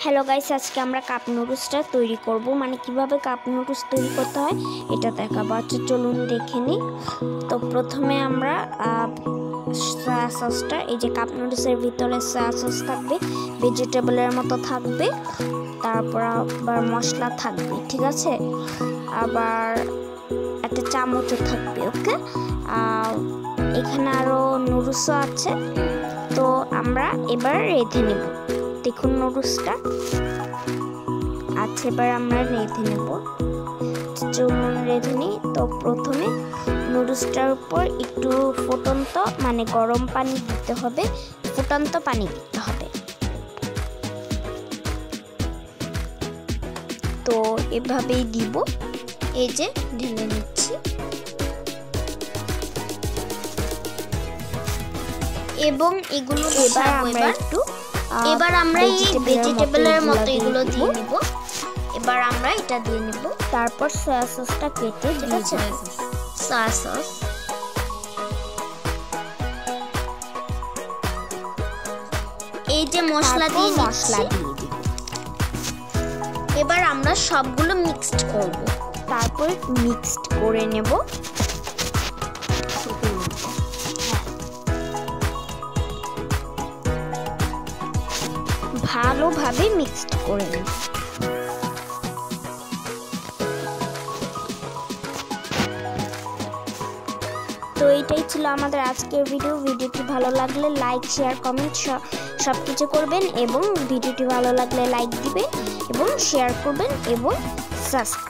Hello guys, আজকে আমরা cup নুডলসটা তৈরি করব। মানে কিভাবে কাপ নুডলস তৈরি করতে হয় এটা দেখাবো। আচ্ছা চলুন দেখে নিই। তো প্রথমে আমরা সয়া সসটা, এই যে কাপ নুডলসের ভিতরে সয়া সস থাকবে, ভেজিটেবলের মতো থাকবে, তারপর আবার মশলা থাকবে, ঠিক আছে, আবার একটা চামচও থাকবে। ওকে, এখানে আরও নুডলসও আছে। তো আমরা এবার রেঁধে নেব। দেখুন নুডলসটা আছে, এবার আমরা রেঁধে নেব। চলুন রেঁধে নিই। তো প্রথমে নুডলসটার উপর একটু ফুটন্ত মানে গরম পানি দিতে হবে, ফুটন্ত পানি দিতে হবে। তো এভাবেই দিব, এই যে ঢেলে নিচ্ছি। এবং এগুলো এবার আমরা এই ভেজিটেবলের মতো এগুলো দিয়ে নিব। এবার আমরা এটা দিয়ে নিব। তারপর সয়া সসটা কেটে, ঠিক আছে, সয়া সস, এই যে মশলা দিয়ে দিব। এবার আমরা সবগুলো মিক্সড করব। তারপর মিক্সড করে নেব। ভালোভাবে মিক্সড করে নেব। তো এইটাই ছিল আমাদের আজকের ভিডিওটি ভালো লাগলে লাইক, শেয়ার, কমেন্ট সব কিছু করবেন, এবং ভিডিওটি ভালো লাগলে লাইক দিবেন এবং শেয়ার করবেন এবং সাবস্ক্রাইব।